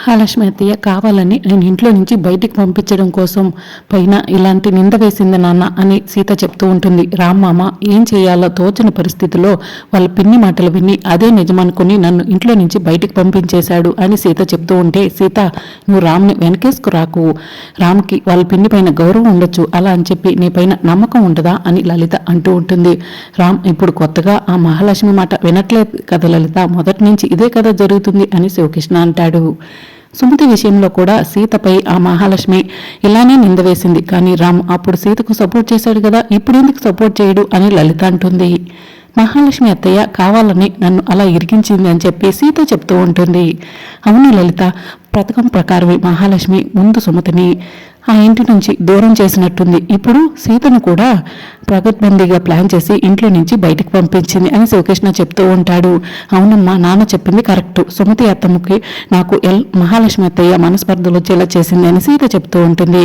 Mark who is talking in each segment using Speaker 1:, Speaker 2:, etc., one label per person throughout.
Speaker 1: మహాలక్ష్మి అత్తయ్య కావాలని నేను ఇంట్లో నుంచి బయటికి పంపించడం కోసం పైన ఇలాంటి నింద వేసింది నాన్న అని సీత చెప్తూ ఉంటుంది. రామ్మామ ఏం చేయాలో తోచని పరిస్థితిలో వాళ్ళ పిన్ని మాటలు విని అదే నిజమనుకుని నన్ను ఇంట్లో నుంచి బయటికి పంపించేశాడు అని సీత చెప్తూ ఉంటే, సీత నువ్వు రామ్ని వెనకేసుకురాకు, రామ్కి వాళ్ళ పిన్ని పైన గౌరవం ఉండొచ్చు, అలా అని చెప్పి నీ పైన నమ్మకం ఉండదా అని లలిత అంటూ ఉంటుంది. రామ్ ఇప్పుడు కొత్తగా ఆ మహాలక్ష్మి మాట వినట్లేదు కదా లలిత, మొదటి నుంచి ఇదే కదా జరుగుతుంది అని శివకృష్ణ అంటాడు. సుమతి విషయంలో కూడా సీతపై ఆ మహాలక్ష్మి ఇలానే నింద వేసింది, కానీ రామ్ అప్పుడు సీతకు సపోర్ట్ చేశాడు కదా, ఇప్పుడు ఎందుకు సపోర్ట్ చేయడు అని లలిత అంటుంది. మహాలక్ష్మి అత్తయ్య కావాలని నన్ను అలా ఇరికించింది అని చెప్పి సీత చెప్తూ ఉంటుంది. అవును లలిత, పథకం ప్రకారమే మహాలక్ష్మి ముందు సుమతిని ఆ ఇంటి నుంచి దూరం చేసినట్టుంది, ఇప్పుడు సీతను కూడా పకడ్బందీగా ప్లాన్ చేసి ఇంట్లో నుంచి బయటకు పంపించింది అని శివకృష్ణ చెప్తూ ఉంటాడు. అవునమ్మా, నాన్న చెప్పింది కరెక్ట్, సుమతి అత్తమ్మకి నాకు మహాలక్ష్మి అత్తయ్య మనస్పర్ధలు వచ్చేలా చేసింది అని సీత చెప్తూ ఉంటుంది.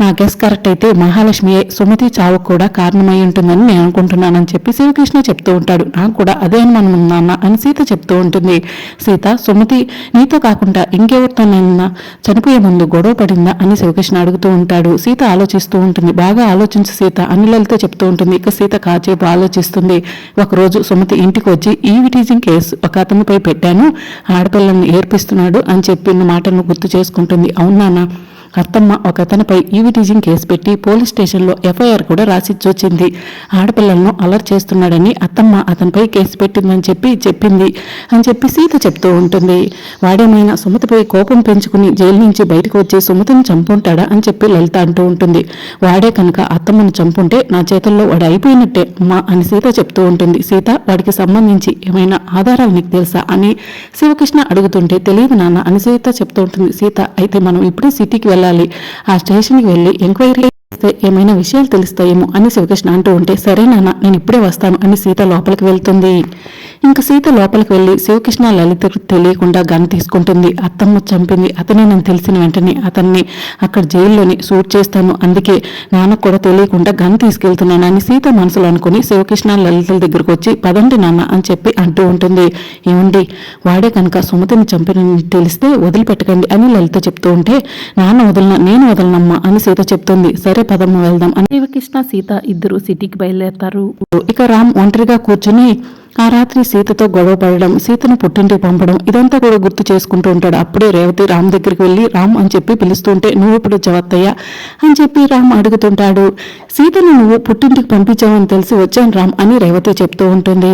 Speaker 1: నా గెస్ కరెక్ట్ అయితే మహాలక్ష్మియే సుమతి చావుకు కూడా కారణమై ఉంటుందని నేను అనుకుంటున్నానని చెప్పి శివకృష్ణ చెప్తూ ఉంటాడు. నాకు కూడా అదే అనుమానం నాన్న అని సీత చెప్తూ ఉంటుంది. సీత, సుమతి నీతో కాకుండా ఇంకెవరితోనైనా చనిపోయే ముందు గొడవ పడిందా అని శివకృష్ణ అడుగుతూ ఉంటాడు. సీత ఆలోచిస్తూ ఉంటుంది. బాగా ఆలోచించు సీత అని లలిత చెప్తూ ఉంటుంది. ఇక సీత కాసేపు ఆలోచిస్తుంది. ఒకరోజు సుమతి ఇంటికి వచ్చి ఈవిటీజింగ్ కేసు ఒక అతనిపై పెట్టాను, ఆడపిల్లల్ని ఏర్పిస్తున్నాడు అని చెప్పిన మాటను గుర్తు చేసుకుంటుంది. అవునా, అత్తమ్మ ఒక అతనిపై ఈవిటీజింగ్ కేసు పెట్టి పోలీస్ స్టేషన్లో ఎఫ్ఐఆర్ కూడా రాసిచ్చొచ్చింది. ఆడపిల్లలను అలర్ట్ చేస్తున్నాడని అత్తమ్మ అతనిపై కేసు పెట్టిందని చెప్పింది అని చెప్పి సీత చెప్తూ ఉంటుంది. వాడేమైనా సుమతిపై కోపం పెంచుకుని జైలు నుంచి బయటకు వచ్చి సుమతిని చంపుంటాడా అని చెప్పి లలిత అంటూ ఉంటుంది. వాడే కనుక అత్తమ్మను చంపుంటే నా చేతుల్లో వాడు అయిపోయినట్టే అమ్మా అని సీత చెప్తూ ఉంటుంది. సీత, వాడికి సంబంధించి ఏమైనా ఆధారాలు నీకు తెలుసా అని శివకృష్ణ అడుగుతుంటే, తెలియదు నాన్న అని సీత చెప్తూ ఉంటుంది. సీత, అయితే మనం ఇప్పుడే సిటీకి వెళ్ళాలి, ఆ స్టేషన్కి వెళ్ళి ఎంక్వైరీ చేస్తే ఏమైనా విషయాలు తెలుస్తాయేమో అని శివకృష్ణ అంటూ ఉంటే, సరే నాన్న నేను ఇప్పుడే వస్తాను అని సీత లోపలికి వెళ్తుంది. ఇంకా సీత లోపలికి వెళ్ళి శివకృష్ణ లలితకు తెలియకుండా గన్ తీసుకుంటుంది. అత్తమ్మ చంపింది అతనే నన్ను తెలిసిన వెంటనే అతన్ని అక్కడ జైల్లోని షూట్ చేస్తాను, అందుకే నాన్నకు కూడా తెలియకుండా గన్ తీసుకెళ్తున్నాను అని సీత మనసులో అనుకుని శివకృష్ణ లలితల దగ్గరకు వచ్చి, పదండి నాన్న అని చెప్పి అంటూ ఉంటుంది. ఏమండి, వాడే కనుక సుమతిని చంపిన తెలిస్తే వదిలిపెట్టకండి అని లలిత చెప్తూ ఉంటే, నాన్న వదలన నేను వదలనమ్మా అని సీత చెప్తుంది. సరే పదమ్మ వెళ్దాం అని శివకృష్ణ సీత ఇద్దరు సిటీకి బయలుదేరతారు. ఇక రామ్ ఒంటరిగా కూర్చుని ఆ రాత్రి సీతతో గొడవ పడడం, సీతను పుట్టింటికి పంపడం ఇదంతా కూడా గుర్తు చేసుకుంటూ ఉంటాడు. అప్పుడే రేవతి రామ్ దగ్గరికి వెళ్ళి రామ్ అని చెప్పి పిలుస్తుంటే, నువ్వు ఇప్పుడు వచ్చావత్తయ్య అని చెప్పి రామ్ అడుగుతుంటాడు. సీతను నువ్వు పుట్టింటికి పంపించావని తెలిసి వచ్చాను రామ్ అని రేవతి చెప్తూ ఉంటుంది.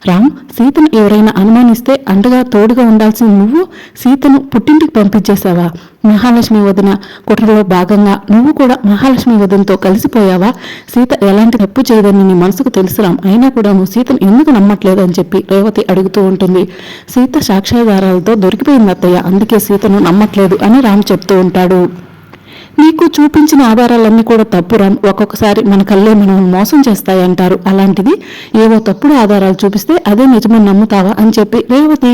Speaker 1: రామ్, సీతను ఎవరైనా అనుమానిస్తే అండగా తోడుగా ఉండాల్సిన నువ్వు సీతను పుట్టింటికి పంపించేశావా? మహాలక్ష్మి వదిన కుట్రలో భాగంగా నువ్వు కూడా మహాలక్ష్మి వదినతో కలిసిపోయావా? సీత ఎలాంటి తప్పు చేయదని నీ మనసుకు తెలుసు రామ్, అయినా కూడా నువ్వు సీతను ఎందుకు నమ్మట్లేదు అని చెప్పి రేవతి అడుగుతూ ఉంటుంది. సీత సాక్ష్యాధారాలతో దొరికిపోయింది అత్తయ్య, అందుకే సీతను నమ్మట్లేదు అని రామ్ చెప్తూ ఉంటాడు. నీకు చూపించిన ఆధారాలన్నీ కూడా తప్పు రామ్, ఒక్కొక్కసారి మన కళ్ళే మనం మోసం చేస్తాయంటారు, అలాంటిది ఏవో తప్పుడు ఆధారాలు చూపిస్తే అదే నిజమని నమ్ముతావా అని చెప్పి రేవతి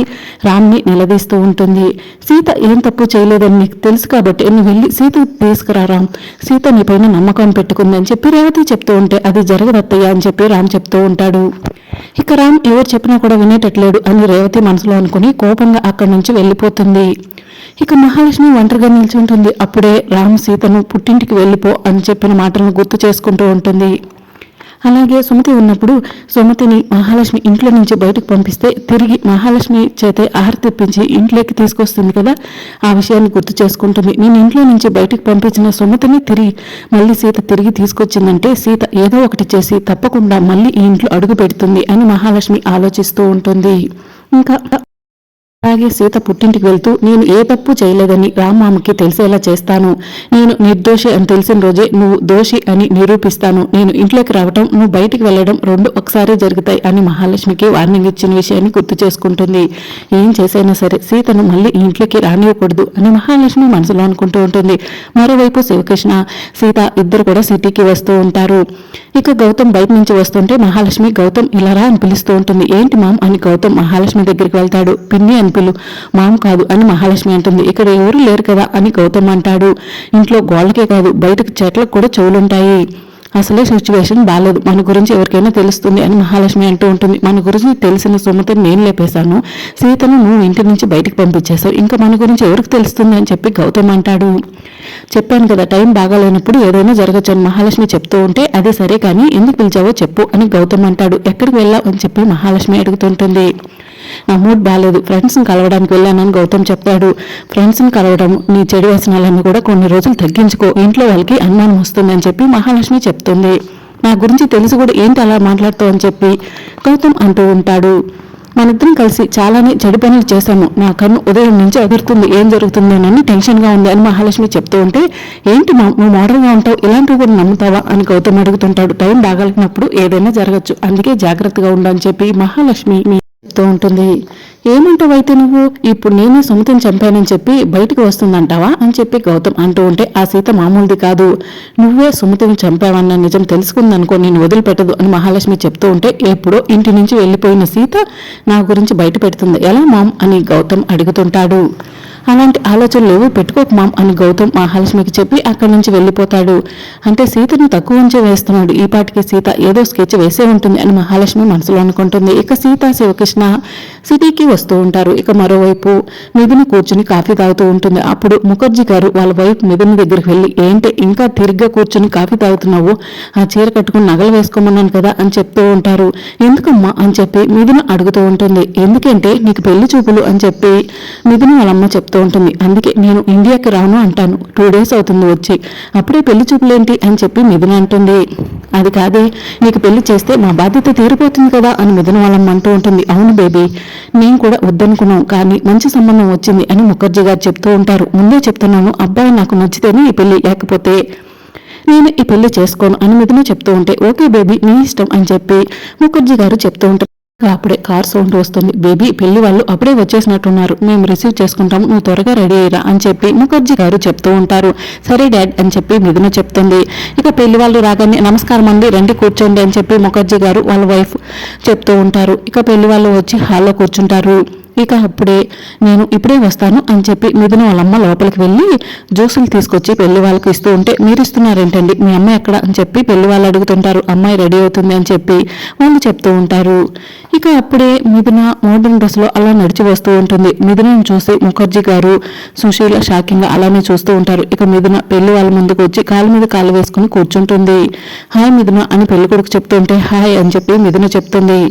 Speaker 1: రామ్ని నిలదీస్తూ ఉంటుంది. సీత ఏం తప్పు చేయలేదని నీకు తెలుసు కాబట్టి నువ్వు వెళ్ళి సీత తీసుకురా రామ్, సీత నీ పైన నమ్మకం పెట్టుకుందని చెప్పి రేవతి చెప్తూ ఉంటే, అది జరగదత్తయ్య అని చెప్పి రామ్ చెప్తూ ఉంటాడు. ఇక రామ్ ఎవరు చెప్పినా కూడా వినేటట్లేడు అని రేవతి మనసులో అనుకుని కోపంగా అక్కడి నుంచి వెళ్ళిపోతుంది. ఇక మహాలక్ష్మి ఒంటరిగా నిల్చుంటుంది. అప్పుడే రామ్ సీతను పుట్టింటికి వెళ్ళిపో అని చెప్పిన మాటలను గుర్తు చేసుకుంటూ ఉంటుంది. అలాగే సుమతి ఉన్నప్పుడు సుమతిని మహాలక్ష్మి ఇంట్లో నుంచి బయటకు పంపిస్తే తిరిగి మహాలక్ష్మి చేతే ఆహార తెప్పించి ఇంట్లోకి తీసుకొస్తుంది కదా, ఆ విషయాన్ని గుర్తు చేసుకుంటుంది. నేను ఇంట్లో నుంచి బయటకు పంపించిన సుమతిని మళ్ళీ సీత తిరిగి తీసుకొచ్చిందంటే సీత ఏదో ఒకటి చేసి తప్పకుండా మళ్ళీ ఈ ఇంట్లో అడుగు పెడుతుంది అని మహాలక్ష్మి ఆలోచిస్తూ ఉంటుంది. ఇంకా అలాగే సీత పుట్టింటికి వెళ్తూ, నేను ఏ తప్పు చేయలేదని రామ్మామకి తెలిసేలా చేస్తాను, నేను నిర్దోషి అని తెలిసిన రోజే నువ్వు దోషి అని నిరూపిస్తాను, నేను ఇంట్లోకి రావటం నువ్వు బయటికి వెళ్ళడం రెండు ఒకసారి జరుగుతాయి అని మహాలక్ష్మికి వార్నింగ్ ఇచ్చిన విషయాన్ని గుర్తు చేసుకుంటుంది. ఏం చేసైనా సరే సీతను మళ్ళీ ఇంట్లోకి రానివ్వకూడదు అని మహాలక్ష్మి మనసులో అనుకుంటూ ఉంటుంది. మరోవైపు శివకృష్ణ సీత ఇద్దరు కూడా సిటీకి వస్తూ ఉంటారు. ఇక గౌతమ్ బయట నుంచి వస్తుంటే మహాలక్ష్మి గౌతమ్ ఇలా రా అని పిలుస్తూ ఉంటుంది. ఏంటి మామ్ అని గౌతమ్ మహాలక్ష్మి దగ్గరికి వెళ్తాడు. పిన్ని అని పిలు, మామ్ కాదు అని మహాలక్ష్మి అంటుంది. ఇక్కడ ఎవరు లేరు కదా అని గౌతమ్ అంటాడు. ఇంట్లో గోళ్ళకే కాదు బయటకు చెట్లకు కూడా చెవులుంటాయి, అసలే సిచ్యువేషన్ బాగాలేదు, మన గురించి ఎవరికైనా తెలుస్తుంది అని మహాలక్ష్మి అంటూ ఉంటుంది. మన గురించి తెలిసిన సుమతిని నేను లేపేశాను, సీతను నువ్వు ఇంటి నుంచి బయటికి పంపించేశావు, ఇంకా మన గురించి ఎవరికి తెలుస్తుంది అని చెప్పి గౌతమ్ అంటాడు. చెప్పాను కదా, టైం బాగాలేనప్పుడు ఏదైనా జరగచ్చు అని మహాలక్ష్మి చెప్తూ ఉంటే, అదే సరే కానీ ఎందుకు పిలిచావో చెప్పు అని గౌతమ్ అంటాడు. ఎక్కడికి వెళ్ళావు అని చెప్పి మహాలక్ష్మి అడుగుతుంటుంది. నా మూడ్ బాగాలేదు, ఫ్రెండ్స్ని కలవడానికి వెళ్ళానని గౌతమ్ చెప్తాడు. ఫ్రెండ్స్ని కలవడం, నీ చెడు వ్యసనాలన్నీ కూడా కొన్ని రోజులు తగ్గించుకో, ఇంట్లో వాళ్ళకి అనుమానం వస్తుందని చెప్పి మహాలక్ష్మి చెప్తుంది. నా గురించి తెలిసి కూడా ఏంటి అలా మాట్లాడుతావు అని చెప్పి గౌతమ్ అంటూ ఉంటాడు. మనిద్దరం కలిసి చాలానే చెడు పనులు చేశాము, నా కన్ను ఉదయం నుంచి అదురుతుంది, ఏం జరుగుతుందోనని టెన్షన్గా ఉంది అని మహాలక్ష్మి చెప్తూ ఉంటే, ఏంటి నువ్వు మోడర్న్గా ఉంటావు, ఇలాంటివి కూడా నమ్ముతావా అని గౌతమ్ అడుగుతుంటాడు. టైం బాగాలేనప్పుడు ఏదైనా జరగచ్చు, అందుకే జాగ్రత్తగా ఉండని చెప్పి మహాలక్ష్మి చెప్తూ ఉంటుంది. ఏమంటావు అయితే నువ్వు, ఇప్పుడు నేనే సుమతిని చంపానని చెప్పి బయటకు వస్తుందంటావా అని చెప్పి గౌతమ్ అంటూ ఉంటే, ఆ సీత మామూలుది కాదు, నువ్వే సుమతిని చంపావన్న నిజం తెలుసుకుందనుకో నేను వదిలిపెట్టదు అని మహాలక్ష్మి చెప్తూ ఉంటే, ఎప్పుడో ఇంటి నుంచి వెళ్ళిపోయిన సీత నా గురించి బయట పెడుతుంది ఎలా మామ్ అని గౌతమ్ అడుగుతుంటాడు. అలాంటి ఆలోచనలు లేవు, పెట్టుకోకు మామ్ అని గౌతమ్ మహాలక్ష్మికి చెప్పి అక్కడి నుంచి వెళ్ళిపోతాడు. అంటే సీతను తక్కువ ఉంచే వేస్తున్నాడు, ఈ పాటికి సీత ఏదో స్కెచ్ వేసే ఉంటుంది అని మహాలక్ష్మి మనసులో అనుకుంటుంది. ఇక సీత శివకృష్ణ సిటీకి వస్తూ ఉంటారు. ఇక మరోవైపు మిథున కూర్చుని కాఫీ తాగుతూ ఉంటుంది. అప్పుడు ముఖర్జీ గారు వాళ్ళ వైపు మిథున దగ్గరికి వెళ్ళి, ఏంటి ఇంకా తిరిగ్గా కూర్చుని కాఫీ తాగుతున్నావు, ఆ చీర కట్టుకుని నగలు వేసుకోమన్నాను కదా అని చెప్తూ ఉంటారు. ఎందుకమ్మా అని చెప్పి మిథున అడుగుతూ ఉంటుంది. ఎందుకంటే నీకు పెళ్లి చూపులు అని చెప్పి మిథున వాళ్ళమ్మ చెప్తూ ఉంటుంది. అందుకే నేను ఇండియాకి రాను అంటాను, 2 days అవుతుంది వచ్చి, అప్పుడే పెళ్లి చూపులేంటి అని చెప్పి మిథున అంటుంది. అది కాదే, నీకు పెళ్లి చేస్తే మా బాధ్యత తీరిపోతుంది కదా అని మిథున వాళ్ళమ్మ అంటూ ఉంటుంది. అవును బేబీ, నేను కూడా వద్దనుకున్నాం కానీ మంచి సంబంధం వచ్చింది అని ముఖర్జీ గారు చెప్తూ ఉంటారు. ముందే చెప్తున్నాను, అబ్బాయి నాకు నచ్చితేనే ఈ పెళ్లి, లేకపోతే నేను ఈ పెళ్లి చేసుకోను అని మిథున చెప్తూ ఉంటే, ఓకే బేబీ నీ ఇష్టం అని చెప్పి ముఖర్జీ గారు చెప్తూ ఉంటారు. అప్పుడే కార్ సౌండ్ వస్తుంది. బేబీ పెళ్లి వాళ్ళు అప్పుడే వచ్చేసినట్టున్నారు, మేము రిసీవ్ చేసుకుంటాము, నువ్వు త్వరగా రెడీ అయ్యిరా అని చెప్పి ముఖర్జీ గారు చెప్తూ ఉంటారు. సరే డాడ్ అని చెప్పి మిథున చెప్తుంది. ఇక పెళ్లి వాళ్ళు రాగానే, నమస్కారం అండి రండి కూర్చోండి అని చెప్పి ముఖర్జీ గారు వాళ్ళ వైఫ్ చెప్తూ ఉంటారు. ఇక పెళ్లి వాళ్ళు వచ్చి హాల్లో కూర్చుంటారు. ఇక అప్పుడే నేను ఇప్పుడే వస్తాను అని చెప్పి మిథున వాళ్ళమ్మ లోపలికి వెళ్ళి జ్యూసులు తీసుకొచ్చి పెళ్లి వాళ్ళకి ఇస్తూ ఉంటే, మీరు ఇస్తున్నారేంటండి, మీ అమ్మాయి ఎక్కడ అని చెప్పి పెళ్లి వాళ్ళు అడుగుతుంటారు. అమ్మాయి రెడీ అవుతుంది అని చెప్పి వాళ్ళు చెప్తూ ఉంటారు. ఇక అప్పుడే మిథున మోడర్న్ డ్రెస్లో అలా నడిచి వస్తూ ఉంటుంది. మిథునను చూసి ముఖర్జీ గారు సుశీల షాకింగ్గా అలానే చూస్తూ ఉంటారు. ఇక మిథున పెళ్లి వాళ్ళ ముందుకు వచ్చి కాలు మీద కాలు వేసుకుని కూర్చుంటుంది. హాయ్ మిథున అని పెళ్లి కొడుకు చెప్తూ ఉంటే, హాయ్ అని చెప్పి మిథున చెప్తుంది.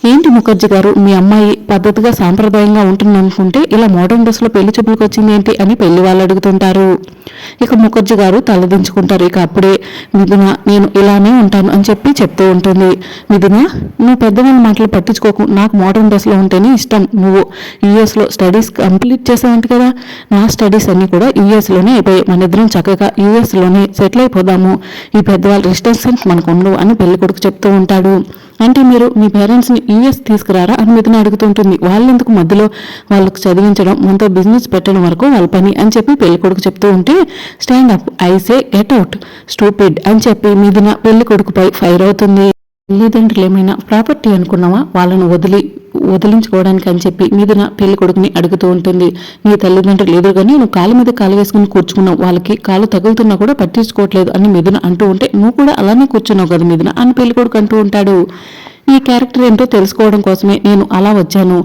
Speaker 1: ఏంటి ముఖర్జీ గారు, మీ అమ్మాయి పద్ధతిగా సాంప్రదాయంగా ఉంటుంది అనుకుంటే ఇలా మోడర్న్ డ్రెస్లో పెళ్లి చూపులకు వచ్చింది ఏంటి అని పెళ్లి వాళ్ళు అడుగుతుంటారు. ఇక ముఖర్జీ గారు తలదించుకుంటారు. ఇక అప్పుడే మిథున నేను ఇలానే ఉంటాను అని చెప్పి చెప్తూ ఉంటుంది. మిథున, నువ్వు పెద్దవాళ్ళ మాటలు పట్టించుకోకు, నాకు మోడర్న్ డ్రెస్లో ఉంటేనే ఇష్టం. నువ్వు యూఎస్లో స్టడీస్ కంప్లీట్ చేసావంట కదా, నా స్టడీస్ అన్ని కూడా యూఎస్లోనే అయిపోయాయి, మన ఇద్దరం చక్కగా యూఎస్లోనే సెటిల్ అయిపోదాము, ఈ పెద్దవాళ్ళ రిస్ట్రిక్షన్స్ మనకు ఉండవు అని పెళ్లి కొడుకు చెప్తూ ఉంటాడు. అంటే మీరు మీ పేరెంట్స్ని యూఎస్ తీసుకురారా అని మిథున అడుగుతుంటుంది. వాళ్ళెందుకు మధ్యలో, వాళ్ళకు చదివించడం, మనతో బిజినెస్ పెట్టడం వరకు వాళ్ళ పని అని చెప్పి పెళ్లి కొడుకు చెప్తూ ఉంటే, stand up I say get out stupid అని చెప్పి మిథున పెళ్లి కొడుకుపై ఫైర్ అవుతుంది. తల్లిదండ్రులు ఏమైనా ప్రాపర్టీ అనుకున్నావా, వాళ్ళను వదిలించుకోవడానికి అని చెప్పి మిథున పెళ్లి కొడుకుని అడుగుతూ ఉంటుంది. నీ తల్లిదండ్రులు ఎదురుగానే నువ్వు కాలు మీద కాలు వేసుకుని కూర్చుకున్నావు, వాళ్ళకి కాలు తగులుతున్నా కూడా పట్టించుకోవట్లేదు అని మిథున అంటూ ఉంటే, నువ్వు కూడా అలానే కూర్చున్నావు కదా మిథున అని పెళ్లి కొడుకు అంటూ ఉంటాడు. ఈ క్యారెక్టర్ ఏంటో తెలుసుకోవడం కోసమే నేను అలా వచ్చాను,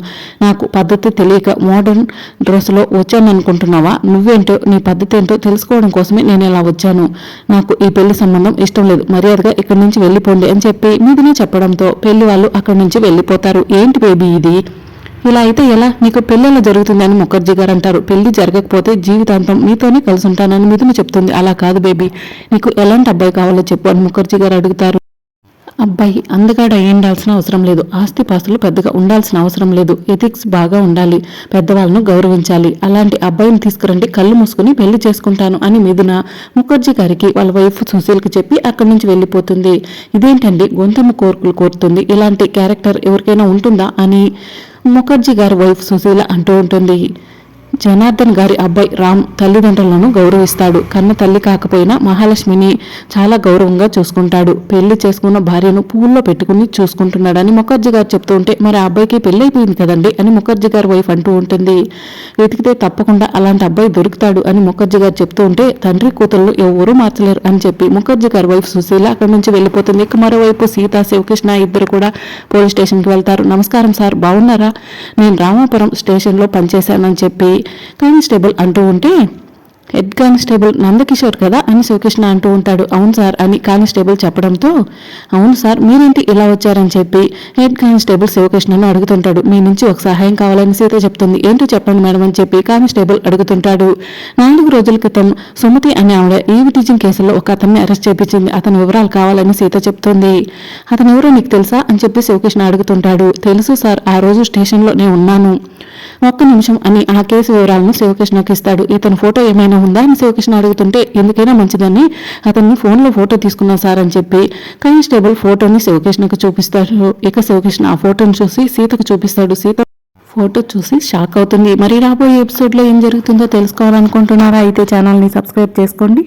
Speaker 1: నాకు పద్ధతి తెలియక మోడర్న్ డ్రెస్లో వచ్చాను అనుకుంటున్నావా, నువ్వేంటో నీ పద్ధతి ఏంటో తెలుసుకోవడం కోసమే నేను ఇలా వచ్చాను, నాకు ఈ పెళ్లి సంబంధం ఇష్టం లేదు, మర్యాదగా ఇక్కడి నుంచి వెళ్ళిపోండి అని చెప్పి మిథున చెప్పడంతో పెళ్లి వాళ్ళు అక్కడి నుంచి వెళ్ళిపోతారు. ఏంటి బేబీ ఇది, ఇలా అయితే ఎలా, నీకు పెళ్ళిలా జరుగుతుంది అని ముఖర్జీ గారు అంటారు. పెళ్లి జరగకపోతే జీవితాంతం నీతోనే కలిసి ఉంటానని మిథున చెప్తుంది. అలా కాదు బేబీ, నీకు ఎలాంటి అబ్బాయి కావాలో చెప్పు అని ముఖర్జీ గారు అడుగుతారు. అబ్బాయి అందగాడు అయి ఉండాల్సిన అవసరం లేదు, ఆస్తిపాస్తులు పెద్దగా ఉండాల్సిన అవసరం లేదు, ఎథిక్స్ బాగా ఉండాలి, పెద్దవాళ్ళను గౌరవించాలి, అలాంటి అబ్బాయిని తీసుకురండి, కళ్ళు మూసుకుని పెళ్లి చేసుకుంటాను అని మిథున ముఖర్జీ గారికి వాళ్ళ వైఫ్ సుశీల్కి చెప్పి అక్కడి నుంచి వెళ్ళిపోతుంది. ఇదేంటండి గొంతెమ్మ కోరికలు కోరుతుంది, ఇలాంటి క్యారెక్టర్ ఎవరికైనా ఉంటుందా అని ముఖర్జీ గారి వైఫ్ సుశీల అంటూ ఉంటుంది. జనార్దన్ గారి అబ్బాయి రామ్ తల్లిదండ్రులను గౌరవిస్తాడు. కన్న తల్లి కాకపోయినా మహాలక్ష్మిని చాలా గౌరవంగా చూసుకుంటాడు. పెళ్లి చేసుకున్న భార్యను పువ్వుల్లో పెట్టుకుని చూసుకుంటున్నాడని ముఖర్జీ గారు చెప్తూ ఉంటే, మరి ఆ అబ్బాయికి పెళ్లి అయిపోయింది కదండి అని ముఖర్జీ గారి వైఫ్ అంటూ ఉంటుంది. వెతికితే తప్పకుండా అలాంటి అబ్బాయి దొరుకుతాడు అని ముఖర్జీ గారు చెప్తూ ఉంటే, తండ్రి కూతుళ్ళు ఎవరూ మార్చలేరు అని చెప్పి ముఖర్జీ గారి వైఫ్ సుశీల అక్కడి నుంచి వెళ్ళిపోతుంది. ఇక మరోవైపు సీత, శివకృష్ణ ఇద్దరు కూడా పోలీస్ స్టేషన్కి వెళ్తారు. నమస్కారం సార్, బాగున్నారా? నేను రామాపురం స్టేషన్లో పనిచేశానని చెప్పి కానిస్టేబుల్ అంటూ ఉంటే, హెడ్ కానిస్టేబుల్ నందకిషోర్ కదా అని శివకృష్ణ అంటూ ఉంటాడు. అవును సార్ అని కానిస్టేబుల్ చెప్పడంతో, అవును సార్ మీరేంటి ఇలా వచ్చారని చెప్పి హెడ్ కానిస్టేబుల్ శివకృష్ణను అడుగుతుంటాడు. మీ నుంచి ఒక సహాయం కావాలని సీత చెప్తుంది. ఏంటో చెప్పండి మేడం అని చెప్పి కానిస్టేబుల్ అడుగుతుంటాడు. 4 రోజుల క్రితం సుమతి అనే ఆవిడ ఈవి టీచింగ్ కేసులో ఒక అతన్ని అరెస్ట్ చేయించింది. అతని వివరాలు కావాలని సీత చెప్తుంది. అతను ఎవరో నీకు తెలుసా అని చెప్పి శివకృష్ణ అడుగుతుంటాడు. తెలుసు సార్, ఆ రోజు స్టేషన్లో నేను ఉన్నాను. ఒక్క నిమిషం అని ఆ కేసు వివరాలను శివకృష్ణకి ఇస్తాడు. ఇతని ఫోటో ఏమైనా ఉందా అని శివకృష్ణ అడుగుతుంటే, ఎందుకైనా మంచిదని అతన్ని ఫోన్లో ఫోటో తీసుకున్నా సార్ అని చెప్పి కానిస్టేబుల్ ఫోటోని శివకృష్ణకు చూపిస్తాడు. ఇక శివకృష్ణ ఆ ఫోటోని చూసి సీతకు చూపిస్తాడు. సీత ఫోటో చూసి షాక్ అవుతుంది. మరి రాబోయే ఎపిసోడ్లో ఏం జరుగుతుందో తెలుసుకోవాలనుకుంటున్నారా? అయితే ఛానల్ని సబ్స్క్రైబ్ చేసుకోండి.